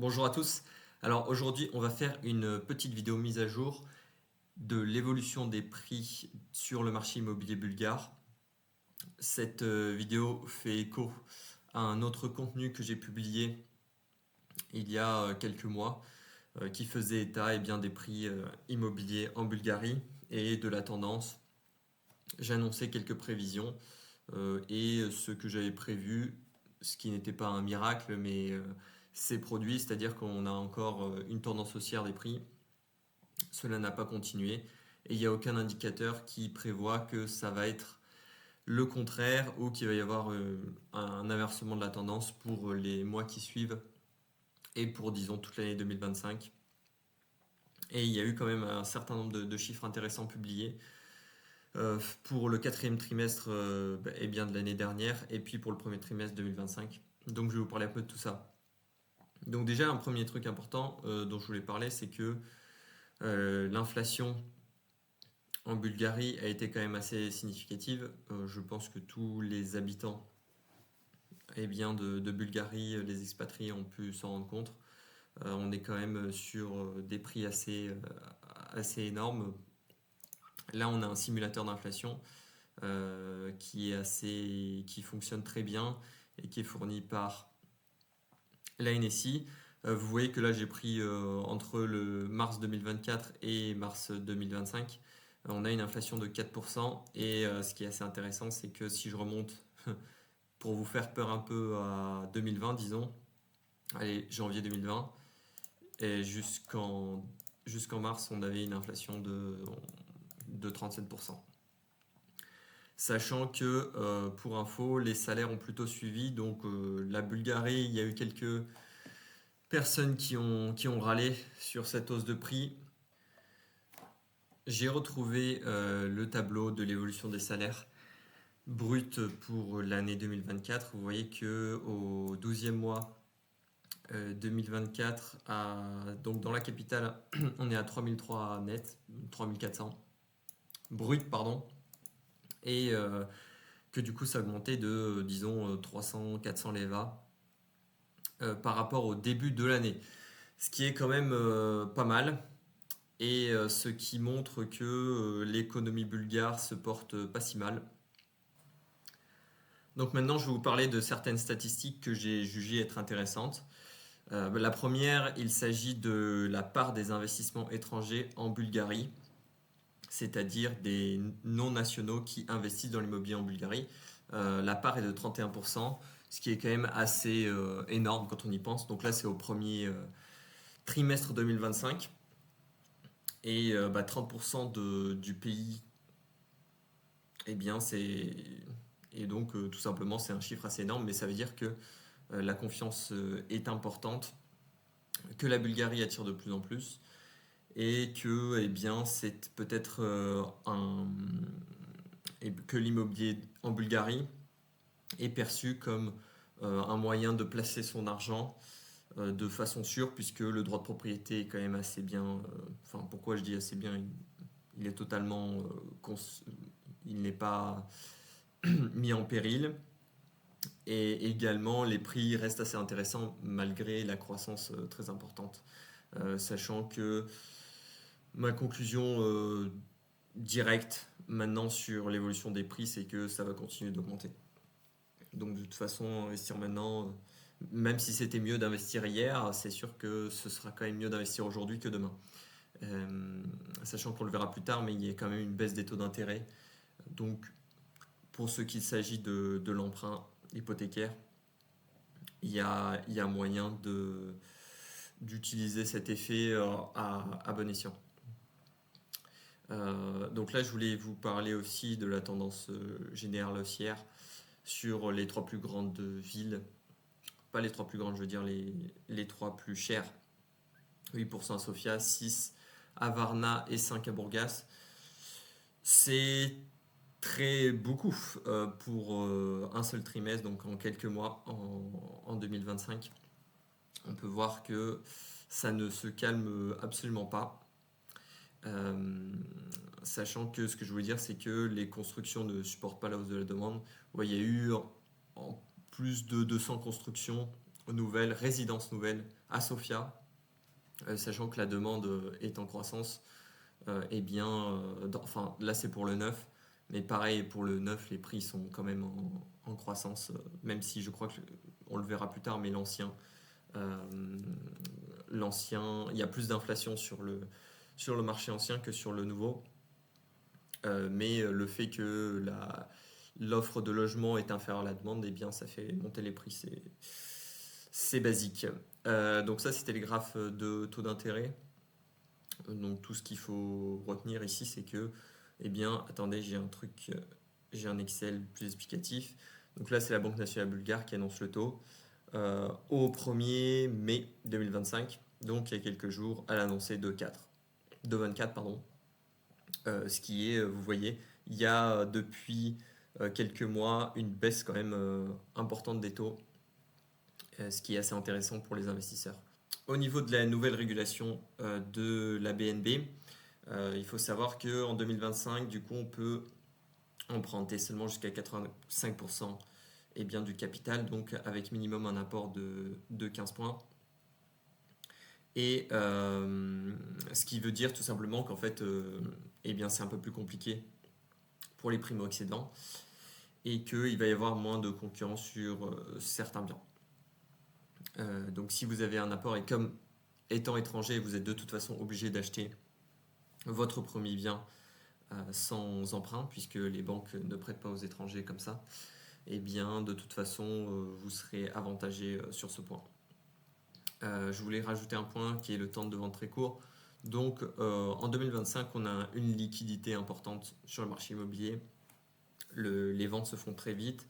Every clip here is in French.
Bonjour à tous. Alors aujourd'hui, on va faire une petite vidéo mise à jour de l'évolution des prix sur le marché immobilier bulgare. Cette vidéo fait écho à un autre contenu que j'ai publié il y a quelques mois qui faisait état des prix immobiliers en Bulgarie et de la tendance. J'annonçais quelques prévisions et ce que j'avais prévu, ce qui n'était pas un miracle, mais s'est produit, c'est-à-dire qu'on a encore une tendance haussière des prix. Cela n'a pas continué et il n'y a aucun indicateur qui prévoit que ça va être le contraire ou qu'il va y avoir un inversement de la tendance pour les mois qui suivent et pour, disons, toute l'année 2025. Et il y a eu quand même un certain nombre de chiffres intéressants publiés pour le quatrième trimestre de l'année dernière et puis pour le premier trimestre 2025. Donc je vais vous parler un peu de tout ça. Donc déjà, un premier truc important dont je voulais parler, c'est que l'inflation en Bulgarie a été quand même assez significative. Je pense que tous les habitants de Bulgarie, les expatriés ont pu s'en rendre compte. On est quand même sur des prix assez énormes. Là, on a un simulateur d'inflation qui fonctionne très bien et qui est fourni par la NSI. Vous voyez que là, j'ai pris entre le mars 2024 et mars 2025. On a une inflation de 4% et ce qui est assez intéressant, c'est que si je remonte pour vous faire peur un peu à 2020, disons, allez, janvier 2020, et jusqu'en mars, on avait une inflation de 37%. Sachant que, pour info, les salaires ont plutôt suivi, donc la Bulgarie, il y a eu quelques personnes qui ont râlé sur cette hausse de prix. J'ai retrouvé le tableau de l'évolution des salaires bruts pour l'année 2024. Vous voyez qu'au 12e mois 2024, donc dans la capitale, on est à 3003 net, 3400 brut, pardon, et que du coup ça a augmenté de, disons, 300-400 leva par rapport au début de l'année. Ce qui est quand même pas mal. Et ce qui montre que l'économie bulgare se porte pas si mal. Donc maintenant, je vais vous parler de certaines statistiques que j'ai jugées être intéressantes. La première, il s'agit de la part des investissements étrangers en Bulgarie, c'est-à-dire des non-nationaux qui investissent dans l'immobilier en Bulgarie. La part est de 31%, ce qui est quand même assez énorme quand on y pense. Donc là, c'est au premier trimestre 2025. Et 30% du pays, eh bien, c'est. Et donc, tout simplement, c'est un chiffre assez énorme, mais ça veut dire que la confiance est importante, que la Bulgarie attire de plus en plus, et que, eh bien, c'est peut-être que l'immobilier en Bulgarie est perçu comme un moyen de placer son argent de façon sûre, puisque le droit de propriété est quand même assez bien. Enfin, pourquoi je dis assez bien, il est totalement. Il n'est pas mis en péril. Et également, les prix restent assez intéressants malgré la croissance très importante. Sachant que ma conclusion directe maintenant sur l'évolution des prix, c'est que ça va continuer d'augmenter. Donc de toute façon, investir maintenant, même si c'était mieux d'investir hier, c'est sûr que ce sera quand même mieux d'investir aujourd'hui que demain. Sachant qu'on le verra plus tard, mais il y a quand même une baisse des taux d'intérêt. Donc pour ce qu'il s'agit de l'emprunt hypothécaire, il y a moyen d'utiliser cet effet à bon escient. Donc là, je voulais vous parler aussi de la tendance générale haussière sur les trois plus grandes villes. Pas les trois plus grandes, je veux dire les trois plus chères. 8% à Sofia, 6 à Varna et 5 à Burgas. C'est très beaucoup pour un seul trimestre, donc en quelques mois, en 2025. On peut voir que ça ne se calme absolument pas. Sachant que ce que je veux dire, c'est que les constructions ne supportent pas la hausse de la demande. Ouais, il y a eu en plus de 200 constructions nouvelle, résidence nouvelle à Sofia, sachant que la demande est en croissance. Enfin là c'est pour le neuf, mais pareil pour le neuf, les prix sont quand même en croissance, même si je crois qu'on le verra plus tard, mais euh, l'ancien, il y a plus d'inflation sur le marché ancien que sur le nouveau. Mais le fait que l'offre de logement est inférieure à la demande, eh bien ça fait monter les prix, c'est basique. Donc ça c'était les graphes de taux d'intérêt. Donc tout ce qu'il faut retenir ici, c'est que, eh bien, attendez, j'ai un Excel plus explicatif. Donc là, c'est la Banque nationale bulgare qui annonce le taux au 1er mai 2025. Donc il y a quelques jours, elle a annoncé 2,24, pardon. Ce qui est, vous voyez, il y a depuis quelques mois une baisse quand même importante des taux, ce qui est assez intéressant pour les investisseurs. Au niveau de la nouvelle régulation de la BNB, il faut savoir qu'en 2025, du coup, on peut emprunter seulement jusqu'à 85% et bien, du capital, donc avec minimum un apport de 15 points. Et ce qui veut dire tout simplement qu'en fait, eh bien, c'est un peu plus compliqué pour les primo-accédants et qu'il va y avoir moins de concurrence sur certains biens. Donc si vous avez un apport et comme étant étranger, vous êtes de toute façon obligé d'acheter votre premier bien sans emprunt, puisque les banques ne prêtent pas aux étrangers comme ça, et bien de toute façon vous serez avantagé sur ce point. Je voulais rajouter un point qui est le temps de vente très court. Donc en 2025, on a une liquidité importante sur le marché immobilier. Les ventes se font très vite.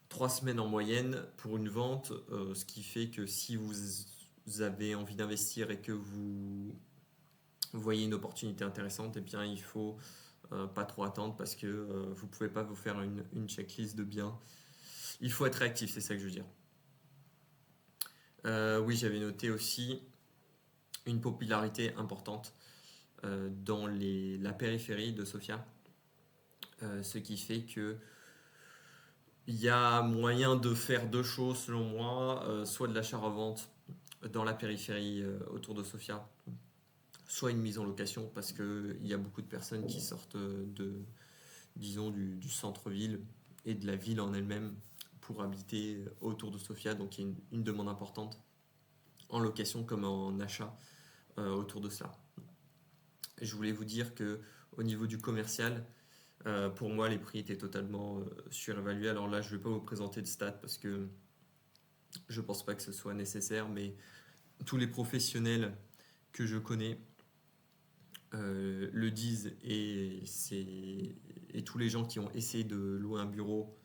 3 semaines en moyenne pour une vente, ce qui fait que si vous avez envie d'investir et que vous voyez une opportunité intéressante, eh bien il faut pas trop attendre parce que vous pouvez pas vous faire une checklist de biens. Il faut être réactif, c'est ça que je veux dire. Oui, j'avais noté aussi une popularité importante dans la périphérie de Sofia, ce qui fait que il y a moyen de faire deux choses selon moi, soit de l'achat-revente dans la périphérie autour de Sofia, soit une mise en location parce qu'il y a beaucoup de personnes qui sortent disons, du centre-ville et de la ville en elle-même pour habiter autour de Sofia. Donc il y a une demande importante en location comme en achat autour de cela. Je voulais vous dire que au niveau du commercial, pour moi, les prix étaient totalement surévalués. Alors là, je ne vais pas vous présenter de stats parce que je ne pense pas que ce soit nécessaire, mais tous les professionnels que je connais le disent et tous les gens qui ont essayé de louer un bureau,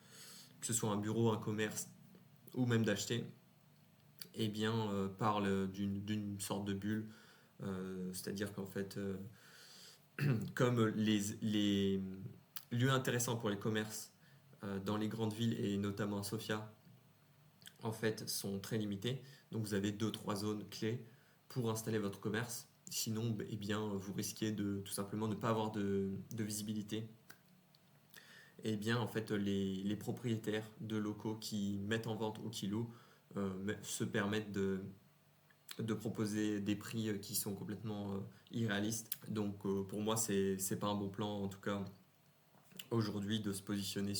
que ce soit un bureau, un commerce ou même d'acheter, eh bien, parlent d'une sorte de bulle. C'est-à-dire qu'en fait, comme les lieux intéressants pour les commerces dans les grandes villes et notamment à Sofia, en fait, sont très limités. Donc vous avez 2-3 zones clés pour installer votre commerce. Sinon, eh bien, vous risquez de tout simplement ne pas avoir de visibilité. Et bien, en fait, les propriétaires de locaux qui mettent en vente ou qui louent se permettent de proposer des prix qui sont complètement irréalistes. Donc pour moi, c'est pas un bon plan, en tout cas aujourd'hui, de se positionner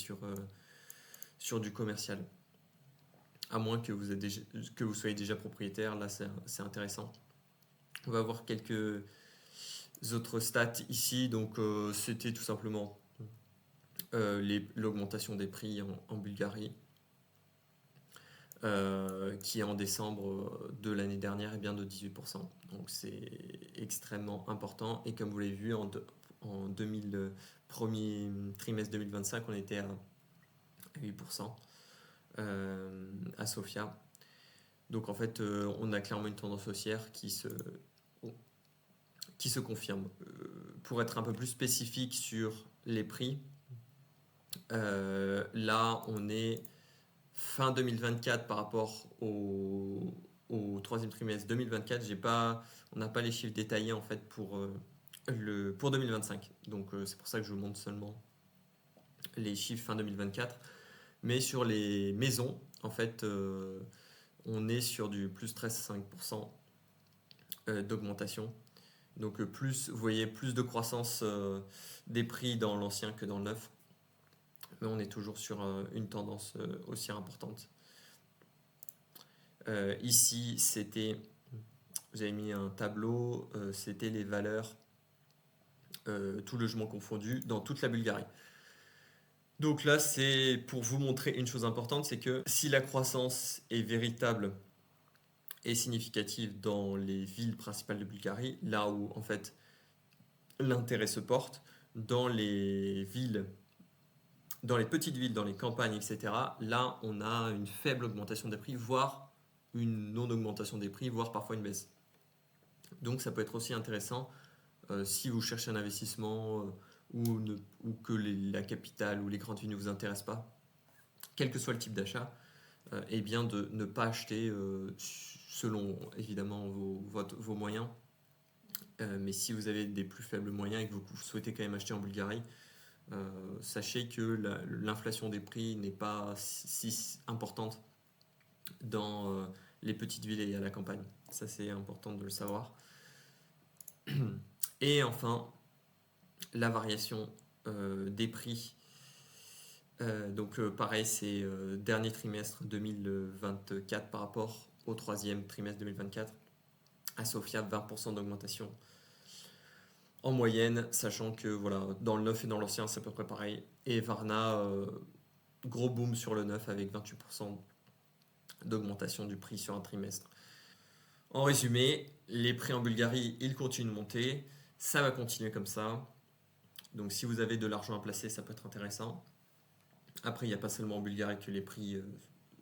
sur du commercial. À moins que vous soyez déjà propriétaire, là c'est intéressant. On va voir quelques autres stats ici. Donc c'était tout simplement l'augmentation des prix en Bulgarie. Qui est en décembre de l'année dernière est bien de 18%. Donc c'est extrêmement important. Et comme vous l'avez vu, en premier trimestre 2025, on était à 8% à Sofia. Donc en fait, on a clairement une tendance haussière qui se confirme. Pour être un peu plus spécifique sur les prix, là on est fin 2024 par rapport au troisième trimestre 2024, on n'a pas les chiffres détaillés en fait pour 2025. Donc c'est pour ça que je vous montre seulement les chiffres fin 2024. Mais sur les maisons, en fait, on est sur du plus 13,5% d'augmentation. Donc vous voyez plus de croissance des prix dans l'ancien que dans le neuf. Mais on est toujours sur une tendance haussière importante. Ici, vous avez mis un tableau, c'était les valeurs, tout logement confondu, dans toute la Bulgarie. Donc là, c'est pour vous montrer une chose importante, c'est que si la croissance est véritable et significative dans les villes principales de Bulgarie, là où en fait l'intérêt se porte, dans les villes, dans les petites villes, dans les campagnes, etc., là, on a une faible augmentation des prix, voire une non-augmentation des prix, voire parfois une baisse. Donc ça peut être aussi intéressant si vous cherchez un investissement ou que la capitale ou les grandes villes ne vous intéressent pas, quel que soit le type d'achat, et bien de ne pas acheter selon évidemment vos moyens. Mais si vous avez des plus faibles moyens et que vous souhaitez quand même acheter en Bulgarie, sachez que l'inflation des prix n'est pas si importante dans les petites villes et à la campagne. Ça, c'est important de le savoir. Et enfin, la variation des prix. Donc pareil, c'est dernier trimestre 2024 par rapport au troisième trimestre 2024. À Sofia, 20% d'augmentation en moyenne, sachant que voilà, dans le neuf et dans l'ancien, c'est à peu près pareil. Et Varna, gros boom sur le neuf avec 28% d'augmentation du prix sur un trimestre. En résumé, les prix en Bulgarie, ils continuent de monter. Ça va continuer comme ça. Donc si vous avez de l'argent à placer, ça peut être intéressant. Après, il n'y a pas seulement en Bulgarie que les prix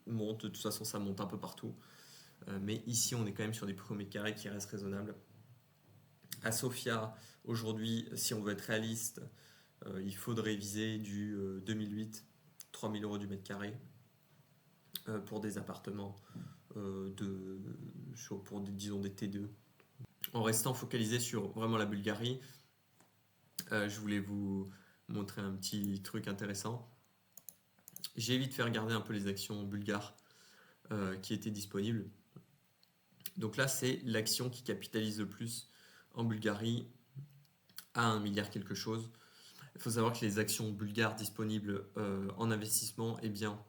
montent. De toute façon, ça monte un peu partout. Mais ici, on est quand même sur des prix au mètre carré qui restent raisonnables. À Sofia, aujourd'hui, si on veut être réaliste, il faudrait viser du 2008, 3 000 euros du mètre carré pour des appartements, pour disons des T2. En restant focalisé sur vraiment la Bulgarie, je voulais vous montrer un petit truc intéressant. J'ai vite fait regarder un peu les actions bulgares qui étaient disponibles. Donc là, c'est l'action qui capitalise le plus en Bulgarie à 1 milliard quelque chose. Il faut savoir que les actions bulgares disponibles en investissement, eh bien,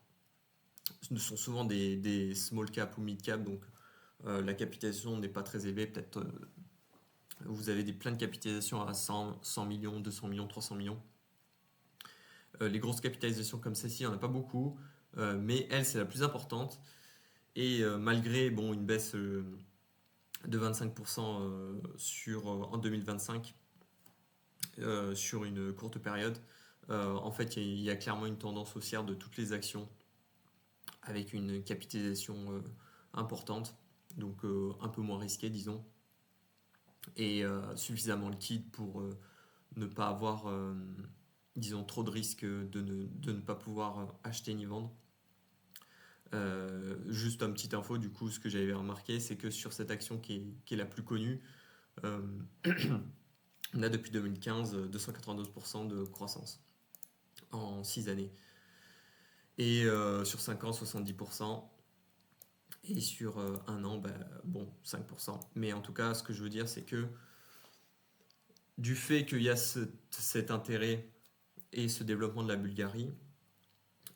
sont souvent des small cap ou mid cap, donc la capitalisation n'est pas très élevée. Peut-être vous avez plein de capitalisations à 100 millions, 200 millions, 300 millions. Les grosses capitalisations comme celle-ci, il n'y en a pas beaucoup, mais elle, c'est la plus importante. Et malgré une baisse de 25% en 2025, sur une courte période, en fait, il y a clairement une tendance haussière de toutes les actions avec une capitalisation importante, donc un peu moins risquée, disons, et suffisamment liquide pour ne pas avoir, disons, trop de risques de ne pas pouvoir acheter ni vendre. Juste une petite info, du coup, ce que j'avais remarqué, c'est que sur cette action qui est la plus connue, on a depuis 2015 292% de croissance en 6 années. Et sur 5 ans, 70%. Et sur un an, 5%. Mais en tout cas, ce que je veux dire, c'est que du fait qu'il y a cet intérêt et ce développement de la Bulgarie,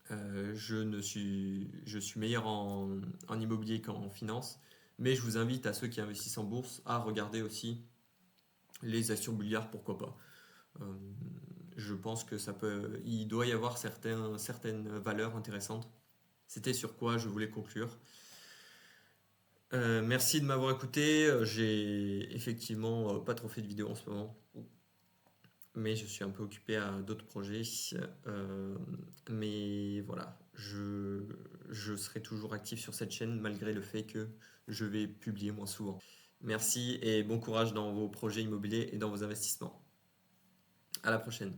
je suis meilleur en immobilier qu'en finance. Mais je vous invite à ceux qui investissent en bourse à regarder aussi les actions bulgares, pourquoi pas. Je pense que il doit y avoir certaines valeurs intéressantes. C'était sur quoi je voulais conclure. Merci de m'avoir écouté. J'ai effectivement pas trop fait de vidéos en ce moment, mais je suis un peu occupé à d'autres projets. Mais voilà, je serai toujours actif sur cette chaîne malgré le fait que je vais publier moins souvent. Merci et bon courage dans vos projets immobiliers et dans vos investissements. À la prochaine.